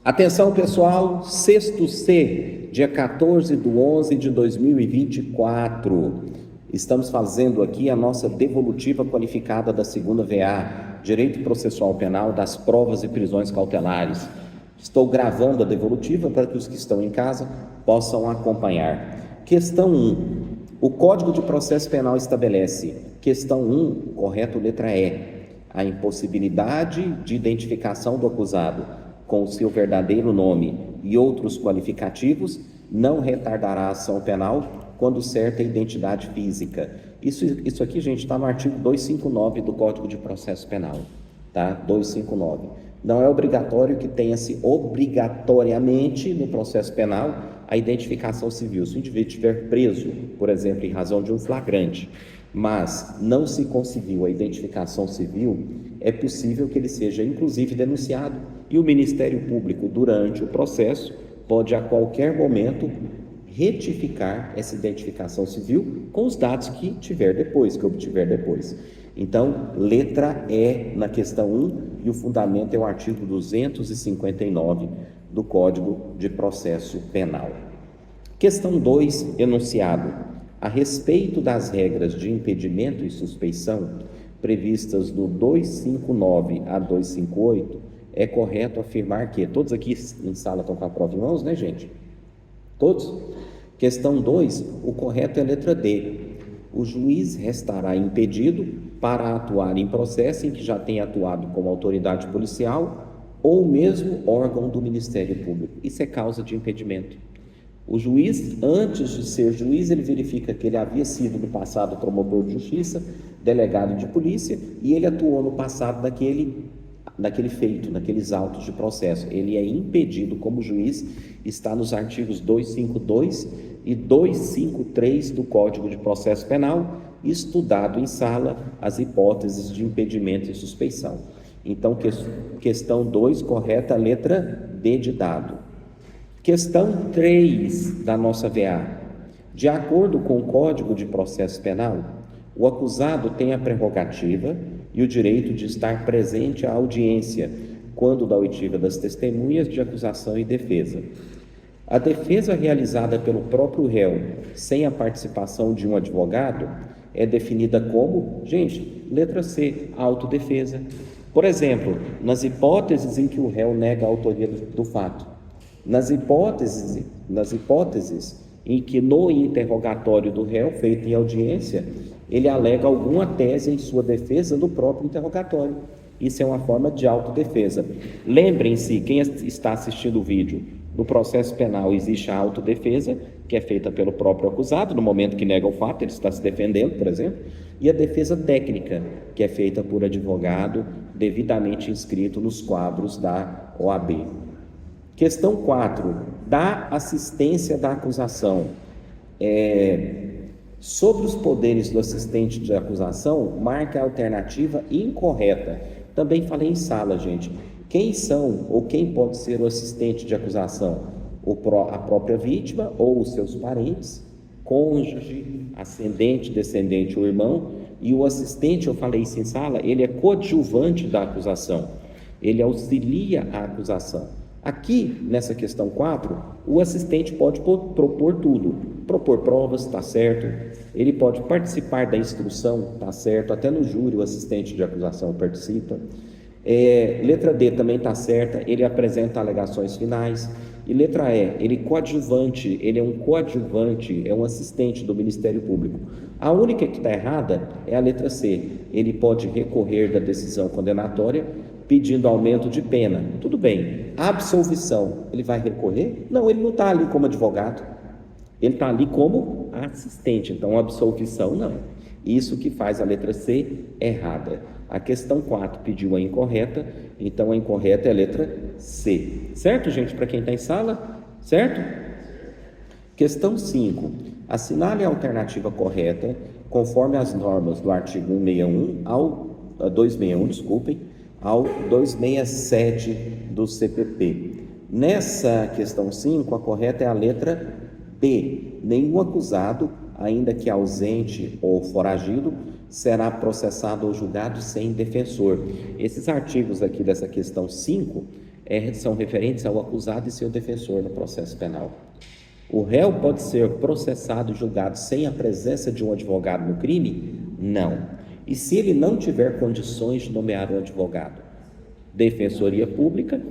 Atenção, pessoal, sexto C, dia 14/11/2024. Estamos fazendo aqui a nossa devolutiva qualificada da segunda VA, Direito Processual Penal das provas e prisões cautelares. Estou gravando a devolutiva para que os que estão em casa possam acompanhar. Questão 1. O Código de Processo Penal estabelece, questão 1, correto, letra E, a impossibilidade de identificação do acusado com o seu verdadeiro nome e outros qualificativos não retardará a ação penal quando certa identidade física. Isso aqui, gente, está no artigo 259 do Código de Processo Penal, tá? 259. Não é obrigatório que tenha-se obrigatoriamente no processo penal a identificação civil. Se o indivíduo estiver preso, por exemplo, em razão de um flagrante, mas não se conseguiu a identificação civil, é possível que ele seja inclusive denunciado e o Ministério Público, durante o processo, pode a qualquer momento retificar essa identificação civil com os dados que obtiver depois. Então, letra E na questão 1 e o fundamento é o artigo 259 do Código de Processo Penal. Questão 2, enunciado. A respeito das regras de impedimento e suspeição previstas do 259 a 258, é correto afirmar que, todos aqui em sala estão com a prova em mãos, né, gente? Todos? Questão 2, o correto é a letra D. O juiz restará impedido para atuar em processo em que já tenha atuado como autoridade policial ou mesmo órgão do Ministério Público. Isso é causa de impedimento. O juiz, antes de ser juiz, ele verifica que ele havia sido no passado promotor de justiça, delegado de polícia, e ele atuou no passado naquele feito, naqueles autos de processo. Ele é impedido como juiz, está nos artigos 252 e 253 do Código de Processo Penal, estudado em sala as hipóteses de impedimento e suspeição. Então, questão 2, correta, letra D de dado. Questão 3 da nossa VA. De acordo com o Código de Processo Penal, o acusado tem a prerrogativa e o direito de estar presente à audiência, quando da oitiva das testemunhas de acusação e defesa. A defesa realizada pelo próprio réu, sem a participação de um advogado, é definida como, gente, letra C, autodefesa. Por exemplo, nas hipóteses em que o réu nega a autoria do fato, nas hipóteses em que no interrogatório do réu, feito em audiência, ele alega alguma tese em sua defesa do próprio interrogatório. Isso é uma forma de autodefesa. Lembrem-se, quem está assistindo o vídeo, no processo penal existe a autodefesa, que é feita pelo próprio acusado, no momento que nega o fato, ele está se defendendo, por exemplo, e a defesa técnica, que é feita por advogado devidamente inscrito nos quadros da OAB. Questão 4, da assistência da acusação. Sobre os poderes do assistente de acusação, marca a alternativa incorreta. Também falei em sala, gente. Quem são ou quem pode ser o assistente de acusação? A própria vítima ou os seus parentes, cônjuge, ascendente, descendente ou irmão. E o assistente, eu falei isso em sala, ele é coadjuvante da acusação. Ele auxilia a acusação. Aqui, nessa questão 4, o assistente pode propor tudo. Propor provas, está certo. Ele pode participar da instrução, está certo. Até no júri o assistente de acusação participa. Letra D também está certa. Ele apresenta alegações finais. E letra E, ele é um coadjuvante, é um assistente do Ministério Público. A única que está errada é a letra C. Ele pode recorrer da decisão condenatória pedindo aumento de pena. Tudo bem. Absolvição, ele vai recorrer? Não, ele não está ali como advogado. Ele está ali como assistente. Então, absolvição, não. Isso que faz a letra C errada. A questão 4 pediu a incorreta, então a incorreta é a letra C. Certo, gente? Para quem está em sala? Certo? Questão 5. Assinale a alternativa correta, conforme as normas do artigo 261 ao 267 do CPP. Nessa questão 5, a correta é a letra B. Nenhum acusado, ainda que ausente ou foragido, será processado ou julgado sem defensor. Esses artigos aqui dessa questão 5 são referentes ao acusado e seu defensor no processo penal. O réu pode ser processado e julgado sem a presença de um advogado no crime? Não. E se ele não tiver condições de nomear um advogado? Defensoria Pública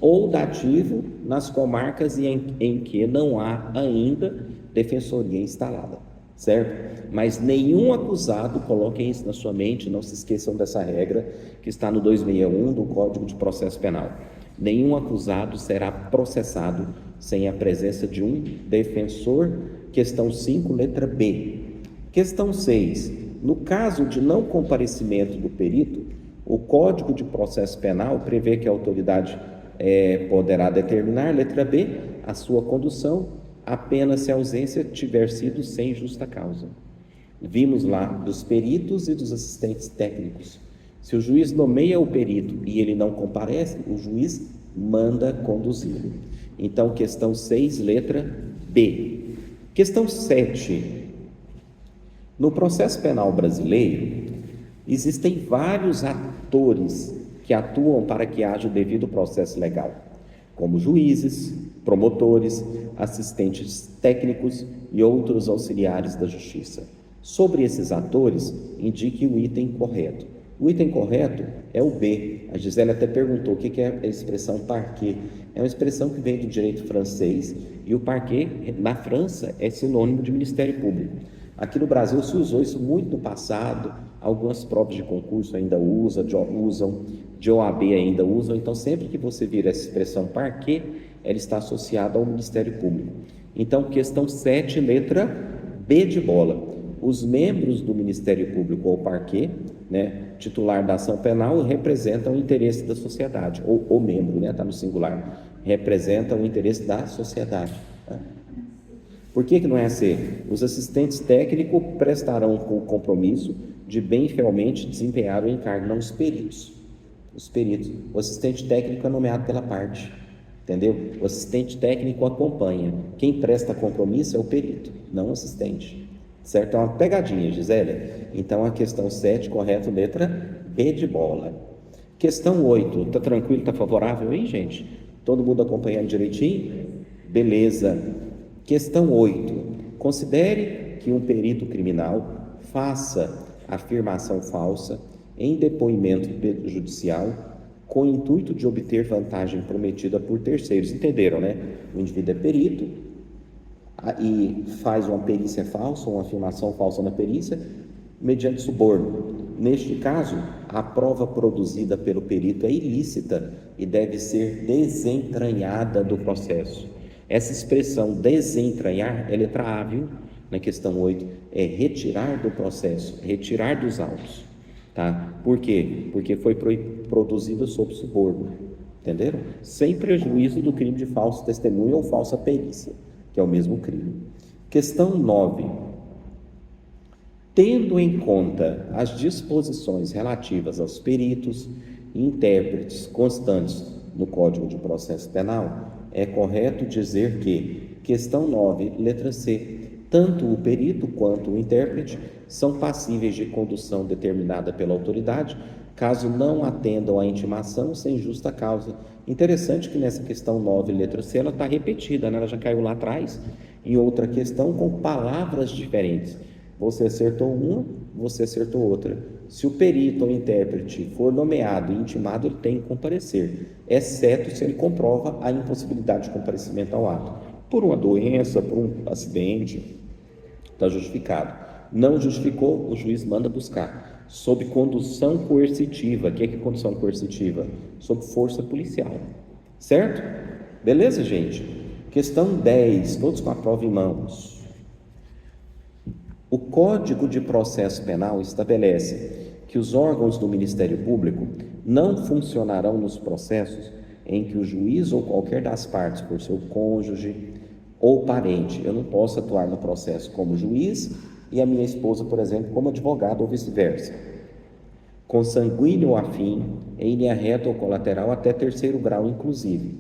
ou dativo nas comarcas em que não há ainda defensoria instalada, certo? Mas nenhum acusado, coloquem isso na sua mente, não se esqueçam dessa regra que está no 261 do Código de Processo Penal. Nenhum acusado será processado sem a presença de um defensor. Questão 5, letra B. Questão 6. No caso de não comparecimento do perito, o Código de Processo Penal prevê que a autoridade poderá determinar, letra B, a sua condução apenas se a ausência tiver sido sem justa causa. Vimos lá dos peritos e dos assistentes técnicos. Se o juiz nomeia o perito e ele não comparece, o juiz manda conduzi-lo. Então, questão 6, letra B. Questão 7. No processo penal brasileiro, existem vários atores que atuam para que haja o devido processo legal, como juízes, promotores, assistentes técnicos e outros auxiliares da justiça. Sobre esses atores, indique o item correto. O item correto é o B. A Gisele até perguntou o que é a expressão parquet. É uma expressão que vem do direito francês e o parquet, na França, é sinônimo de Ministério Público. Aqui no Brasil se usou isso muito no passado, algumas provas de concurso ainda usam, de OAB ainda usam, então sempre que você vir essa expressão parquet, ela está associada ao Ministério Público. Então, questão 7, letra B de bola. Os membros do Ministério Público ou parquet, titular da ação penal, representam o interesse da sociedade, ou o membro, está no singular, representa o interesse da sociedade. Por que não é assim? Os assistentes técnicos prestarão o compromisso de bem e fielmente desempenhar o encargo, não os peritos. Os peritos. O assistente técnico é nomeado pela parte, entendeu? O assistente técnico acompanha. Quem presta compromisso é o perito, não o assistente. Certo? É uma pegadinha, Gisele. Então, a questão 7, correto, letra B de bola. Questão 8, tá tranquilo, tá favorável aí, gente? Todo mundo acompanhando direitinho? Beleza. Questão 8. Considere que um perito criminal faça afirmação falsa em depoimento judicial com o intuito de obter vantagem prometida por terceiros. Entenderam, né? O indivíduo é perito e faz uma perícia falsa, uma afirmação falsa na perícia, mediante suborno. Neste caso, a prova produzida pelo perito é ilícita e deve ser desentranhada do processo. Essa expressão desentranhar é letra A, viu? Na questão 8, é retirar do processo, retirar dos autos, tá? Por quê? Porque foi produzida sob suborno, entenderam? Sem prejuízo do crime de falso testemunho ou falsa perícia, que é o mesmo crime. Questão 9. Tendo em conta as disposições relativas aos peritos e intérpretes constantes no Código de Processo Penal, é correto dizer que, questão 9, letra C, tanto o perito quanto o intérprete são passíveis de condução determinada pela autoridade, caso não atendam à intimação sem justa causa. Interessante que nessa questão 9, letra C, ela está repetida, né? Ela já caiu lá atrás, em outra questão com palavras diferentes. Você acertou uma, você acertou outra. Se o perito ou intérprete for nomeado e intimado, ele tem que comparecer, exceto se ele comprova a impossibilidade de comparecimento ao ato. Por uma doença, por um acidente, está justificado. Não justificou, o juiz manda buscar. Sob condução coercitiva. O que é condução coercitiva? Sob força policial. Certo? Beleza, gente? Questão 10, todos com a prova em mãos. O Código de Processo Penal estabelece que os órgãos do Ministério Público não funcionarão nos processos em que o juiz ou qualquer das partes, por seu cônjuge ou parente, eu não posso atuar no processo como juiz e a minha esposa, por exemplo, como advogado ou vice-versa, consanguíneo ou afim, em linha reta ou colateral até terceiro grau, inclusive.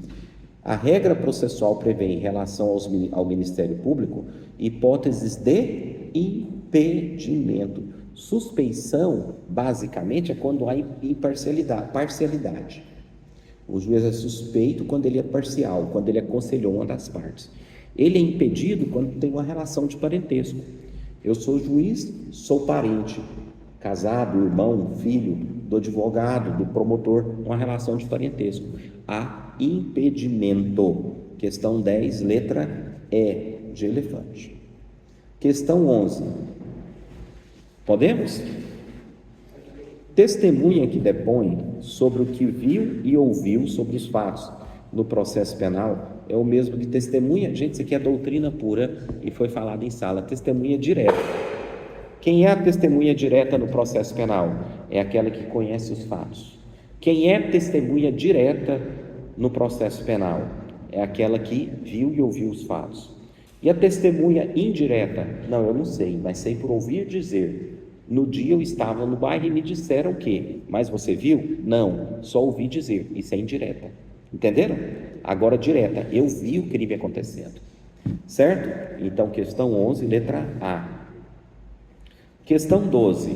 A regra processual prevê, em relação ao Ministério Público, hipóteses de impedimento. Suspeição, basicamente, é quando há parcialidade. O juiz é suspeito quando ele é parcial, quando ele aconselhou uma das partes. Ele é impedido quando tem uma relação de parentesco. Eu sou juiz, sou parente, casado, irmão, filho do advogado, do promotor, uma relação de parentesco. Há impedimento. Questão 10, letra E, de elefante. Questão 11. Podemos? Testemunha que depõe sobre o que viu e ouviu sobre os fatos no processo penal é o mesmo que testemunha. Gente, isso aqui é doutrina pura e foi falado em sala. Testemunha direta. Quem é a testemunha direta no processo penal? É aquela que conhece os fatos. Quem é testemunha direta no processo penal? É aquela que viu e ouviu os fatos. E a testemunha indireta? Não, eu não sei, mas sei por ouvir dizer. No dia eu estava no bairro e me disseram o quê? Mas você viu? Não, só ouvi dizer. Isso é indireta. Entenderam? Agora direta, eu vi o crime acontecendo. Certo? Então, questão 11, letra A. Questão 12.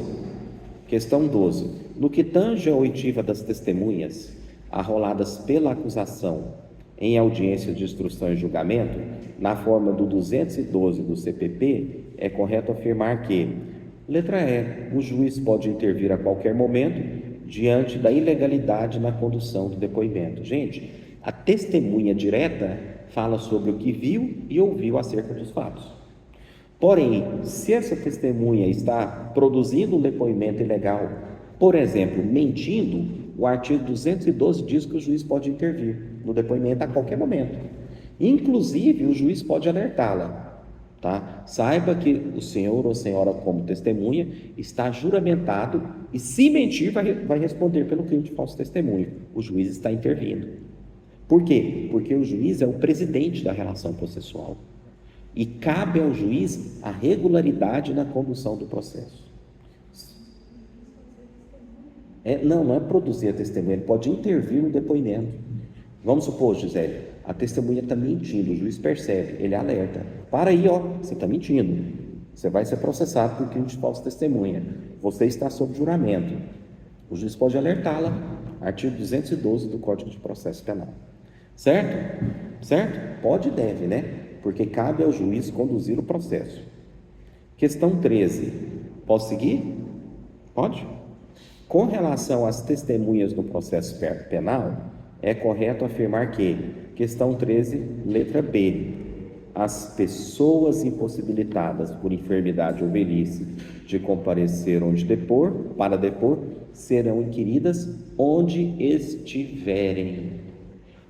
Questão 12. No que tange a oitiva das testemunhas arroladas pela acusação em audiência de instrução e julgamento, na forma do 212 do CPP, é correto afirmar que, letra E, o juiz pode intervir a qualquer momento diante da ilegalidade na condução do depoimento. Gente, a testemunha direta fala sobre o que viu e ouviu acerca dos fatos. Porém, se essa testemunha está produzindo um depoimento ilegal, por exemplo, mentindo, o artigo 212 diz que o juiz pode intervir no depoimento a qualquer momento. Inclusive, o juiz pode alertá-la. Tá? Saiba que o senhor ou senhora, como testemunha, está juramentado e, se mentir, vai responder pelo crime de falso testemunho. O juiz está intervindo. Por quê? Porque o juiz é o presidente da relação processual e cabe ao juiz a regularidade na condução do processo. Não é produzir a testemunha, ele pode intervir no depoimento. Vamos supor, Gisele, a testemunha está mentindo, o juiz percebe, ele alerta. Para aí, você está mentindo. Você vai ser processado por crime de falsa testemunha. Você está sob juramento. O juiz pode alertá-la. Artigo 212 do Código de Processo Penal. Certo? Certo? Pode e deve, né? Porque cabe ao juiz conduzir o processo. Questão 13. Posso seguir? Pode? Com relação às testemunhas no processo penal, é correto afirmar que, questão 13, letra B, as pessoas impossibilitadas por enfermidade ou velhice de comparecer para depor, serão inquiridas onde estiverem.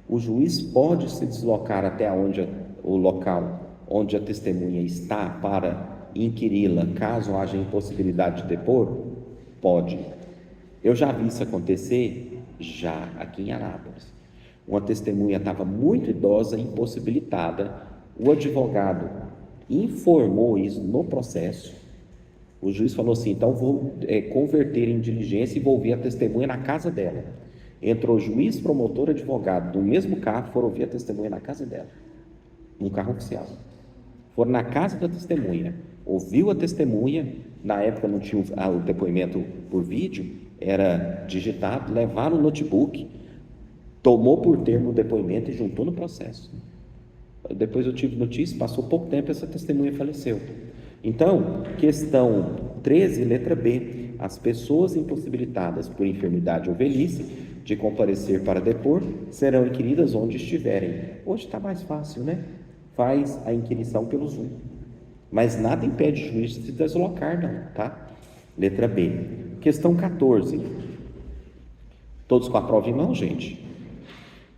O juiz pode se deslocar até o local onde a testemunha está para inquiri-la, caso haja impossibilidade de depor? Pode. Eu já vi isso acontecer, já aqui em Anápolis. Uma testemunha estava muito idosa, impossibilitada. O advogado informou isso no processo. O juiz falou assim: então vou converter em diligência e vou ouvir a testemunha na casa dela. Entrou juiz, promotor, advogado do mesmo carro, foram ouvir a testemunha na casa dela, num carro oficial. Foram na casa da testemunha, ouviu a testemunha. Na época não tinha o depoimento por vídeo, era digitado, levaram o notebook, tomou por termo o depoimento e juntou no processo. Depois eu tive notícia, passou pouco tempo, essa testemunha faleceu. Então, questão 13, letra B, as pessoas impossibilitadas por enfermidade ou velhice de comparecer para depor serão inquiridas onde estiverem. Hoje está mais fácil, né? Faz a inquirição pelo Zoom. Mas nada impede o juiz de se deslocar, não, tá? Letra B. Questão 14. Todos com a prova em mão, gente?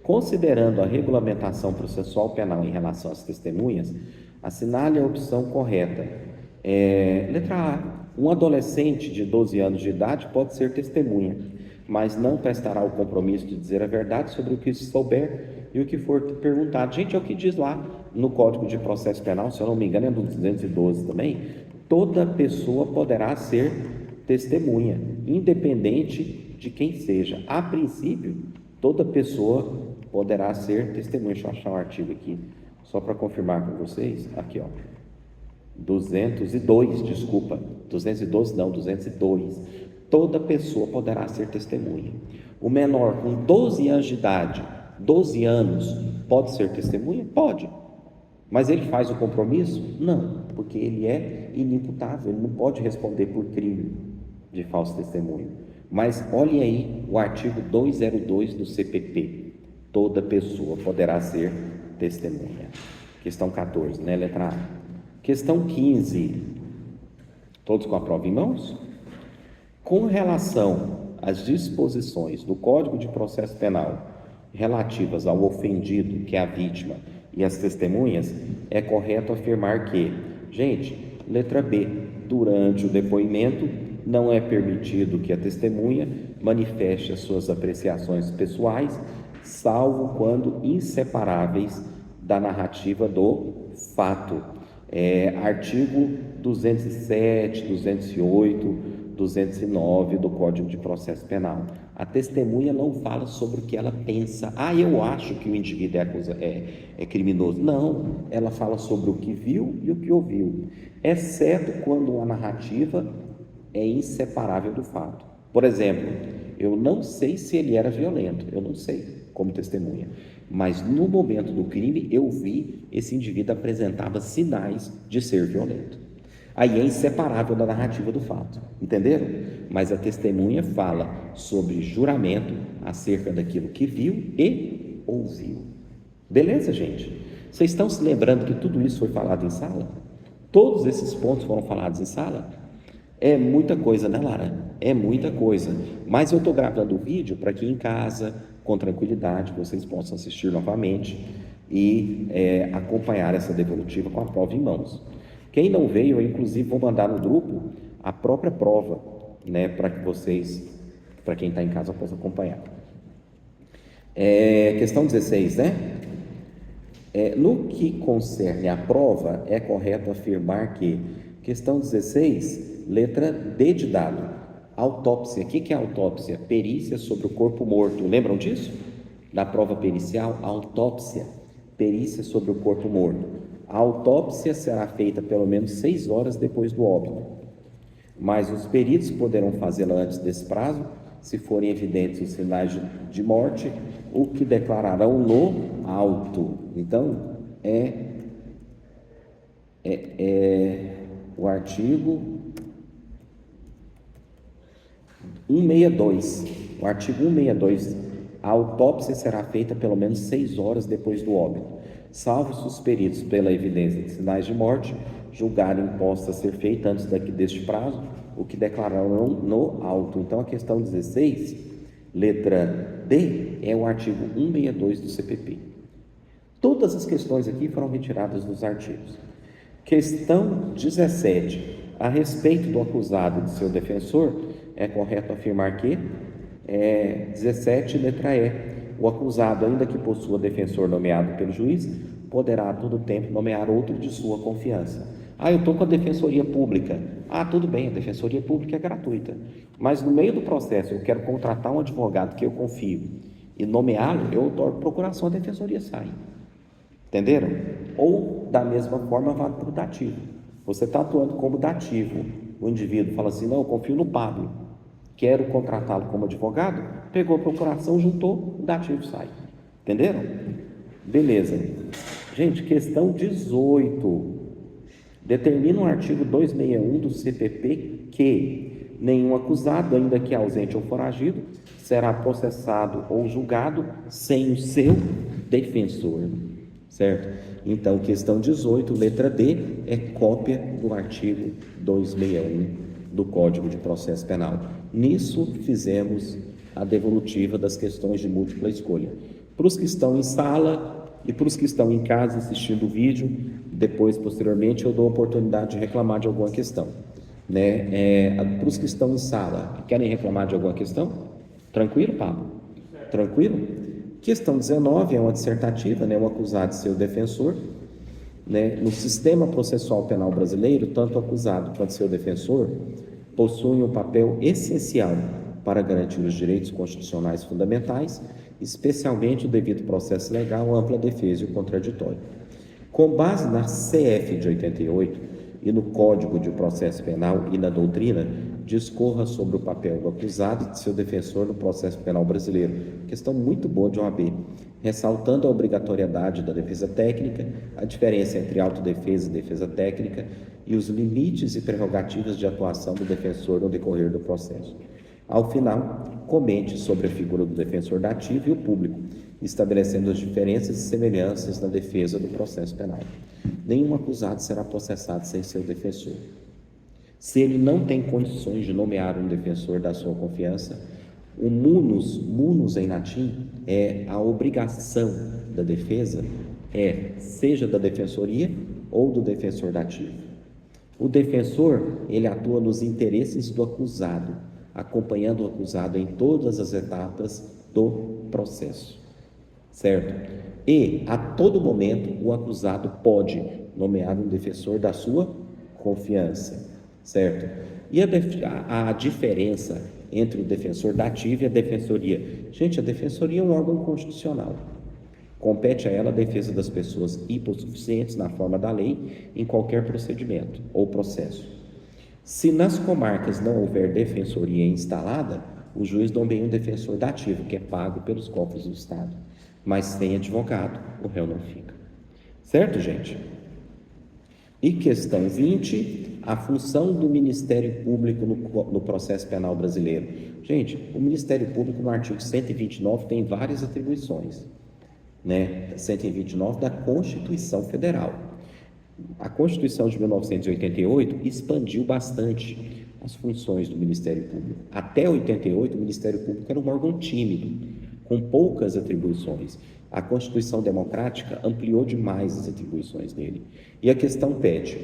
Considerando a regulamentação processual penal em relação às testemunhas, assinale a opção correta. Letra A. Um adolescente de 12 anos de idade pode ser testemunha, mas não prestará o compromisso de dizer a verdade sobre o que souber e o que for perguntado. Gente, é o que diz lá no Código de Processo Penal, se eu não me engano é do 212 também. Toda pessoa poderá ser testemunha, independente de quem seja. A princípio, toda pessoa poderá ser testemunha. Deixa eu achar um artigo aqui, só para confirmar com vocês. Aqui, 202, desculpa. 212 não, 202. Toda pessoa poderá ser testemunha. O menor com 12 anos de idade, 12 anos, pode ser testemunha? Pode. Mas ele faz o compromisso? Não, porque ele é inimputável, ele não pode responder por crime de falso testemunho. Mas olhe aí o artigo 202 do CPP. Toda pessoa poderá ser testemunha. Questão 14, né? Letra A. Questão 15. Todos com a prova em mãos? Com relação às disposições do Código de Processo Penal relativas ao ofendido, que é a vítima, e as testemunhas, é correto afirmar que, gente, letra B, durante o depoimento, não é permitido que a testemunha manifeste as suas apreciações pessoais, salvo quando inseparáveis da narrativa do fato. Artigo 207, 208, 209 do Código de Processo Penal. A testemunha não fala sobre o que ela pensa. Eu acho que o indivíduo é criminoso. Não, ela fala sobre o que viu e o que ouviu, exceto quando a narrativa é inseparável do fato. Por exemplo, eu não sei se ele era violento, eu não sei como testemunha, mas no momento do crime eu vi esse indivíduo apresentava sinais de ser violento. Aí é inseparável da narrativa do fato, entenderam? Mas a testemunha fala sobre juramento acerca daquilo que viu e ouviu. Beleza, gente? Vocês estão se lembrando que tudo isso foi falado em sala? Todos esses pontos foram falados em sala? É muita coisa, né, Lara? É muita coisa. Mas eu estou gravando o vídeo para que em casa, com tranquilidade, vocês possam assistir novamente e acompanhar essa devolutiva com a prova em mãos. Quem não veio, eu inclusive vou mandar no grupo a própria prova, né, para que vocês, para quem está em casa, possa acompanhar. Questão 16, né? No que concerne à prova, é correto afirmar que, questão 16, letra D de dado, autópsia. O que é autópsia? Perícia sobre o corpo morto. Lembram disso? Da prova pericial, autópsia, perícia sobre o corpo morto. A autópsia será feita pelo menos 6 horas depois do óbito, mas os peritos poderão fazê-la antes desse prazo, se forem evidentes os sinais de morte, o que declararão no auto. Então, o artigo 162. O artigo 162. A autópsia será feita pelo menos 6 horas depois do óbito, salvo se os peritos, pela evidência de sinais de morte, julgarem posta a ser feita antes deste prazo, o que declararão no auto. Então, a questão 16, letra D, é o artigo 162 do CPP. Todas as questões aqui foram retiradas dos artigos. Questão 17. A respeito do acusado e de seu defensor, é correto afirmar que 17, letra E. O acusado, ainda que possua defensor nomeado pelo juiz, poderá a todo tempo nomear outro de sua confiança. Eu estou com a defensoria pública. Tudo bem, a defensoria pública é gratuita. Mas no meio do processo, eu quero contratar um advogado que eu confio e nomeá-lo, eu otorgo procuração, a defensoria sai. Entenderam? Ou, da mesma forma, vale para o dativo. Você está atuando como dativo. O indivíduo fala assim, não, eu confio no Pablo, quero contratá-lo como advogado, pegou a procuração, juntou, o dativo sai. Entenderam? Beleza. Gente, questão 18. Determina o artigo 261 do CPP que nenhum acusado, ainda que ausente ou foragido, será processado ou julgado sem o seu defensor. Certo? Então, questão 18, letra D, é cópia do artigo 261 do Código de Processo Penal. Nisso, fizemos a devolutiva das questões de múltipla escolha. Para os que estão em sala e para os que estão em casa assistindo o vídeo, depois, posteriormente, eu dou a oportunidade de reclamar de alguma questão. Para os que estão em sala, querem reclamar de alguma questão? Tranquilo, Pablo? Tranquilo? Questão 19 é uma dissertativa, o acusado e seu defensor. No sistema processual penal brasileiro, tanto o acusado quanto seu defensor possuem um papel essencial para garantir os direitos constitucionais fundamentais, especialmente o devido processo legal, a ampla defesa e o contraditório. Com base na CF de 88 e no Código de Processo Penal e na doutrina discorra sobre o papel do acusado e de seu defensor no processo penal brasileiro. Questão muito boa de OAB, ressaltando a obrigatoriedade da defesa técnica, a diferença entre autodefesa e defesa técnica e os limites e prerrogativas de atuação do defensor no decorrer do processo. Ao final, comente sobre a figura do defensor dativo e o público, estabelecendo as diferenças e semelhanças na defesa do processo penal. Nenhum acusado será processado sem seu defensor. Se ele não tem condições de nomear um defensor da sua confiança, o munus em latim é a obrigação da defesa, seja da defensoria ou do defensor dativo. O defensor, ele atua nos interesses do acusado, acompanhando o acusado em todas as etapas do processo, certo? E, a todo momento, o acusado pode nomear um defensor da sua confiança, certo? E a diferença entre o defensor dativo e a defensoria? Gente, a defensoria é um órgão constitucional. Compete a ela a defesa das pessoas hipossuficientes na forma da lei em qualquer procedimento ou processo. Se nas comarcas não houver defensoria instalada, o juiz nomeia um defensor dativo, que é pago pelos cofres do Estado. Mas sem advogado, o réu não fica. Certo, gente? E questão 20, a função do Ministério Público no processo penal brasileiro. Gente, o Ministério Público, no artigo 129, tem várias atribuições, né? 129 da Constituição Federal. A Constituição de 1988 expandiu bastante as funções do Ministério Público. Até 88, o Ministério Público era um órgão tímido, com poucas atribuições. A Constituição Democrática ampliou demais as atribuições dele. E a questão pede,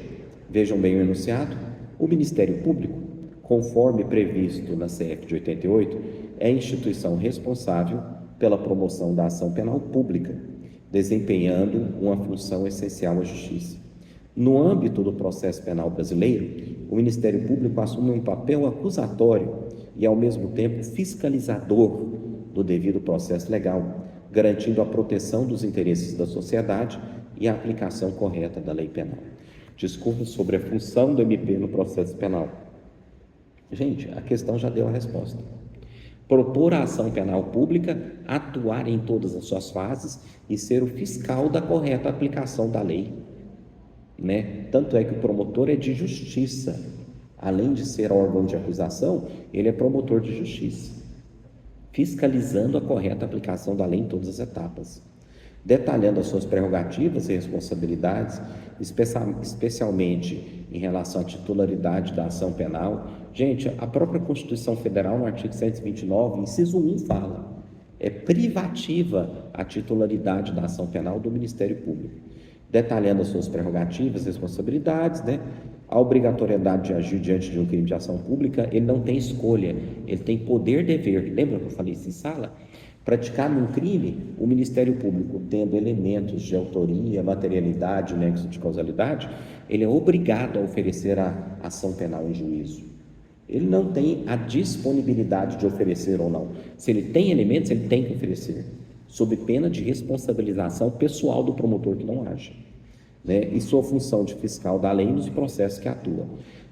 vejam bem o enunciado, o Ministério Público, conforme previsto na CF de 88, é a instituição responsável pela promoção da ação penal pública, desempenhando uma função essencial à justiça. No âmbito do processo penal brasileiro, o Ministério Público assume um papel acusatório e, ao mesmo tempo, fiscalizador do devido processo legal, garantindo a proteção dos interesses da sociedade e a aplicação correta da lei penal. Discorra sobre a função do MP no processo penal. Gente, a questão já deu a resposta. Propor a ação penal pública, atuar em todas as suas fases e ser o fiscal da correta aplicação da lei, né? Tanto é que o promotor é de justiça. Além de ser órgão de acusação, ele é promotor de justiça, fiscalizando a correta aplicação da lei em todas as etapas, detalhando as suas prerrogativas e responsabilidades, especialmente em relação à titularidade da ação penal. Gente, a própria Constituição Federal, no artigo 129, inciso 1, fala, é privativa a titularidade da ação penal do Ministério Público, detalhando as suas prerrogativas e responsabilidades, né? A obrigatoriedade de agir diante de um crime de ação pública, ele não tem escolha, ele tem poder-dever. Lembra que eu falei isso em sala? Praticar um crime, o Ministério Público, tendo elementos de autoria, materialidade, nexo de causalidade, ele é obrigado a oferecer a ação penal em juízo. Ele não tem a disponibilidade de oferecer ou não. Se ele tem elementos, ele tem que oferecer, sob pena de responsabilização pessoal do promotor que não age, né? E sua função de fiscal da lei nos processos que atua.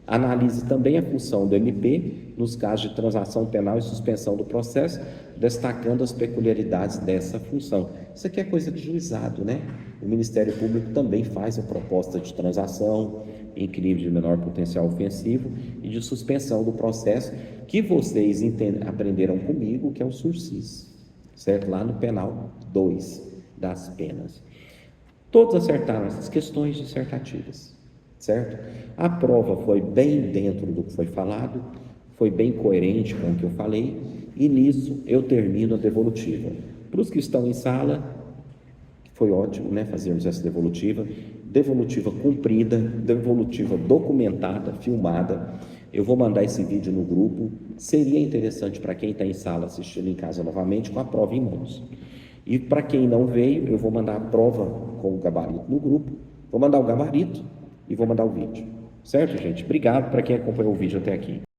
Analise também a função do MP nos casos de transação penal e suspensão do processo, destacando as peculiaridades dessa função. Isso aqui é coisa de juizado, né? O Ministério Público também faz a proposta de transação em crime de menor potencial ofensivo e de suspensão do processo, que vocês aprenderam comigo, que é o sursis, certo? Lá no penal 2 das penas. Todos acertaram essas questões dissertativas, certo? A prova foi bem dentro do que foi falado, foi bem coerente com o que eu falei, e nisso eu termino a devolutiva. Para os que estão em sala, foi ótimo, né, fazermos essa devolutiva cumprida, devolutiva documentada, filmada. Eu vou mandar esse vídeo no grupo. Seria interessante para quem está em sala assistindo em casa novamente, com a prova em mãos. E para quem não veio, eu vou mandar a prova com o gabarito no grupo, vou mandar o gabarito e vou mandar o vídeo. Certo, gente? Obrigado para quem acompanhou o vídeo até aqui.